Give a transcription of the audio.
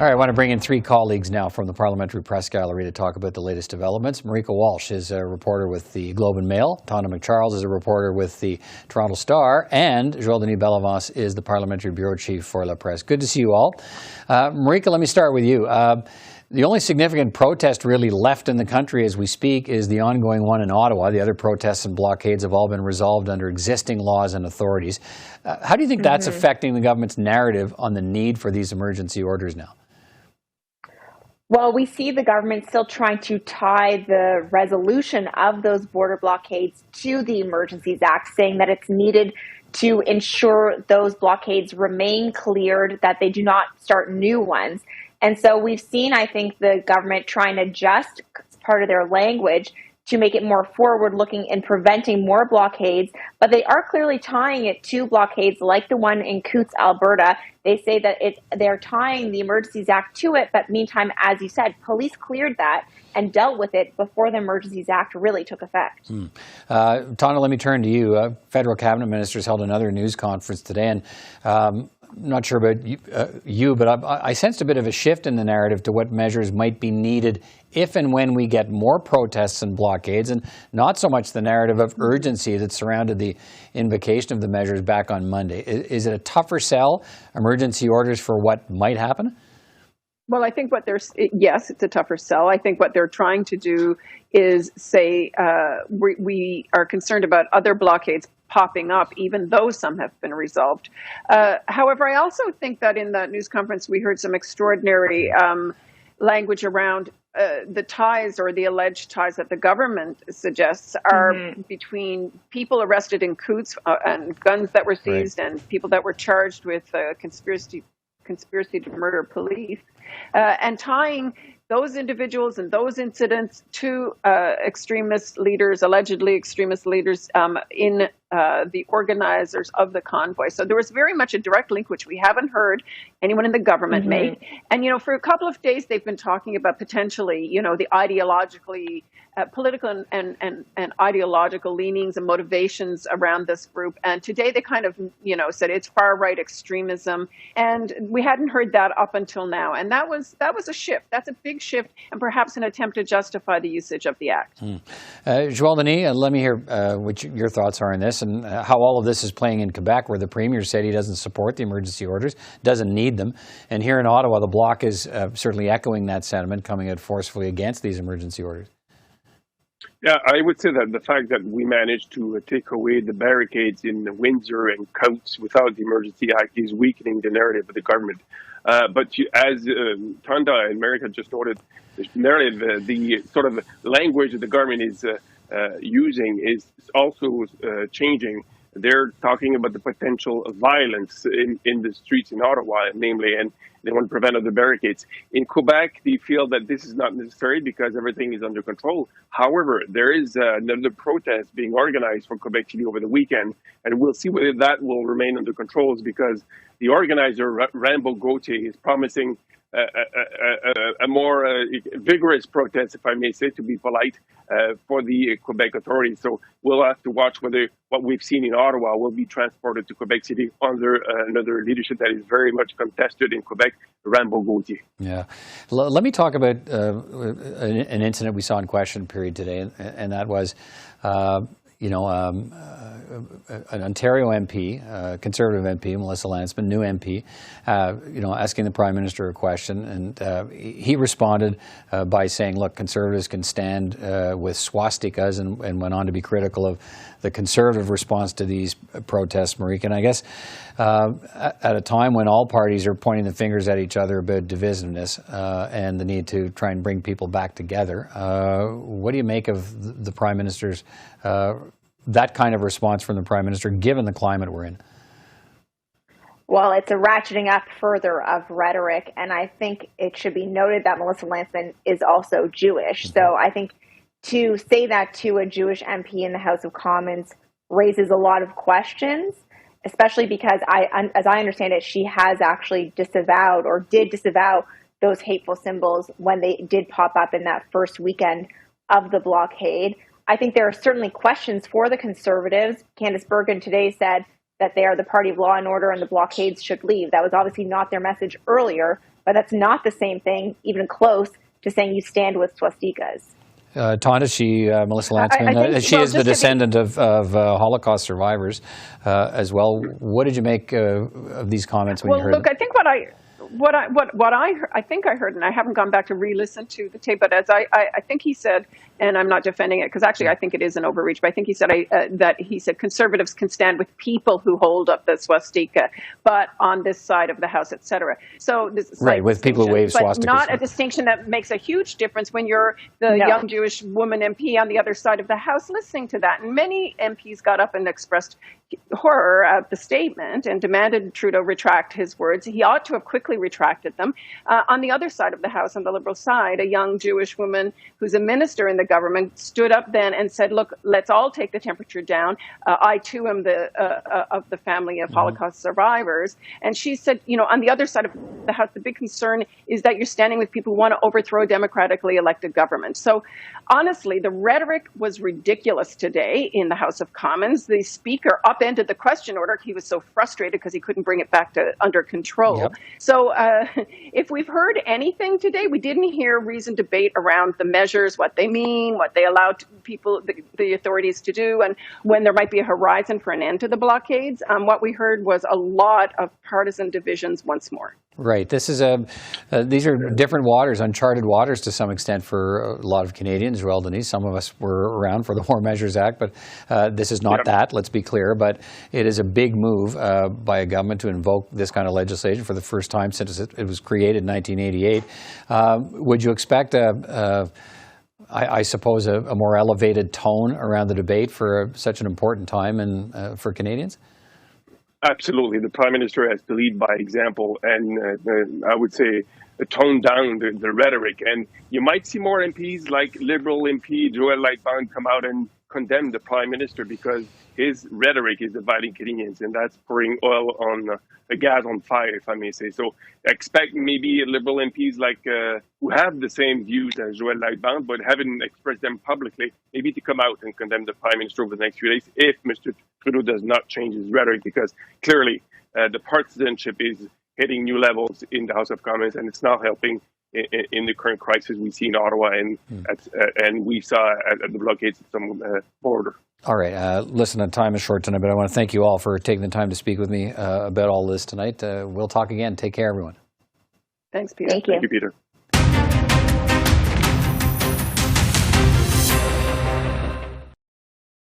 All right, I want to bring in three colleagues now from the Parliamentary Press Gallery to talk about the latest developments. Marieke Walsh is a reporter with the Globe and Mail. Tonda MacCharles is a reporter with the Toronto Star. And Joël-Denis Bellavance is the Parliamentary Bureau Chief for La Presse. Good to see you all. Marieke, let me start with you. The only significant protest really left in the country as we speak is the ongoing one in Ottawa. The other protests and blockades have all been resolved under existing laws and authorities. How do you think that's affecting the government's narrative on the need for these emergency orders now? Well, we see the government still trying to tie the resolution of those border blockades to the Emergencies Act, saying that it's needed to ensure those blockades remain cleared, that they do not start new ones. And so we've seen, I think, the government trying to adjust part of their language to make it more forward-looking in preventing more blockades, but they are clearly tying it to blockades like the one in Coutts, Alberta. They say that they're tying the Emergencies Act to it, but meantime, as you said, police cleared that and dealt with it before the Emergencies Act really took effect. Tonda, let me turn to you. Federal cabinet ministers held another news conference today, and not sure about you, but I sensed a bit of a shift in the narrative to what measures might be needed if and when we get more protests and blockades, and not so much the narrative of urgency that surrounded the invocation of the measures back on Monday. Is it a tougher sell, emergency orders, for what might happen? Well, I think yes, it's a tougher sell. I think what they're trying to do is say we are concerned about other blockades popping up, even though some have been resolved. However, I also think that in that news conference, we heard some extraordinary language around the ties or the alleged ties that the government suggests are between people arrested in Coutts and guns that were seized and people that were charged with conspiracy to murder police, and tying those individuals and those incidents to extremist leaders, allegedly extremist leaders in the organizers of the convoy. So there was very much a direct link, which we haven't heard anyone in the government make. And, for a couple of days, they've been talking about potentially, the ideologically, political and ideological leanings and motivations around this group. And today they kind of, said it's far-right extremism. And we hadn't heard that up until now. And that was a shift. That's a big shift, and perhaps an attempt to justify the usage of the act. Joël-Denis, let me hear what your thoughts are on this, and how all of this is playing in Quebec, where the Premier said he doesn't support the emergency orders, doesn't need them. And here in Ottawa, the Bloc is certainly echoing that sentiment, coming out forcefully against these emergency orders. Yeah, I would say that the fact that we managed to take away the barricades in Windsor and Coutts without the Emergency Act is weakening the narrative of the government. But as Tonda and Marieke just noted, the narrative, the sort of language that the government is using is also changing. They're talking about the potential of violence in the streets in Ottawa, namely, and they want to prevent other barricades. In Quebec, they feel that this is not necessary because everything is under control. However, there is another protest being organized for Quebec City over the weekend, and we'll see whether that will remain under control, because the organizer, Rambo Gauthier, is promising a more vigorous protest, if I may say, to be polite, for the Quebec authorities. So we'll have to watch whether what we've seen in Ottawa will be transported to Quebec City under another leadership that is very much contested in Quebec, Rambo Gauthier. Yeah. Let me talk about an incident we saw in question period today, and that was an Ontario MP, Conservative MP, Melissa Lansman, new MP, asking the Prime Minister a question, and he responded by saying, look, Conservatives can stand with swastikas, and went on to be critical of the Conservative response to these protests, Marieke. And I guess at a time when all parties are pointing the fingers at each other about divisiveness and the need to try and bring people back together, what do you make of the Prime Minister's that kind of response from the Prime Minister, given the climate we're in? Well, it's a ratcheting up further of rhetoric, and I think it should be noted that Melissa Lansman is also Jewish. So I think to say that to a Jewish MP in the House of Commons raises a lot of questions, especially because, as I understand it, she has actually disavowed, or did disavow, those hateful symbols when they did pop up in that first weekend of the blockade. I think there are certainly questions for the Conservatives. Candice Bergen today said that they are the party of law and order and the blockades should leave. That was obviously not their message earlier, but that's not the same thing, even close, to saying you stand with swastikas. Tonda, Melissa Lantsman, she is the descendant of Holocaust survivors as well. What did you make of these comments when you heard them? Look, I think I think I heard, and I haven't gone back to re-listen to the tape, but as I think he said, and I'm not defending it because actually I think it is an overreach, but I think he said that he said conservatives can stand with people who hold up the swastika, but on this side of the House, etc. So this is right, with people who wave swastikas, but not a distinction that makes a huge difference when you're the young Jewish woman MP on the other side of the House listening to that. And many MPs got up and expressed horror at the statement and demanded Trudeau retract his words. He ought to have quickly retracted them. On the other side of the House, on the Liberal side, a young Jewish woman who's a minister in the government stood up then and said, look, let's all take the temperature down. I too am of the family of Holocaust survivors. And she said, on the other side of the House, the big concern is that you're standing with people who want to overthrow democratically elected government. So honestly, the rhetoric was ridiculous today in the House of Commons. The speaker upended the question order. He was so frustrated because he couldn't bring it back to under control. Yep. So if we've heard anything today, we didn't hear reasoned debate around the measures, what they mean, what they allow people, the authorities to do, and when there might be a horizon for an end to the blockades. What we heard was a lot of partisan divisions once more. Right. This is these are different waters, uncharted waters to some extent for a lot of Canadians. Joël-Denis, some of us were around for the War Measures Act, but this is not that, let's be clear. But it is a big move by a government to invoke this kind of legislation for the first time since it was created in 1988. Would you expect I suppose, a more elevated tone around the debate for such an important time and for Canadians? Absolutely. The Prime Minister has to lead by example, and I would say tone down the rhetoric. And you might see more MPs like Liberal MP Joël-Denis Bellavance come out and condemn the Prime Minister because his rhetoric is dividing Canadians, and that's pouring oil on gas on fire, if I may say. So expect maybe Liberal MPs like who have the same views as Joël-Denis Bellavance, but haven't expressed them publicly, maybe to come out and condemn the Prime Minister over the next few days if Mr. Trudeau does not change his rhetoric, because clearly the partisanship is hitting new levels in the House of Commons, and it's not helping in the current crisis we see in Ottawa and we saw at the blockades at some border. All right. Listen, the time is short tonight, but I want to thank you all for taking the time to speak with me about all this tonight. We'll talk again. Take care, everyone. Thanks, Peter. Thank you. Thank you, Peter.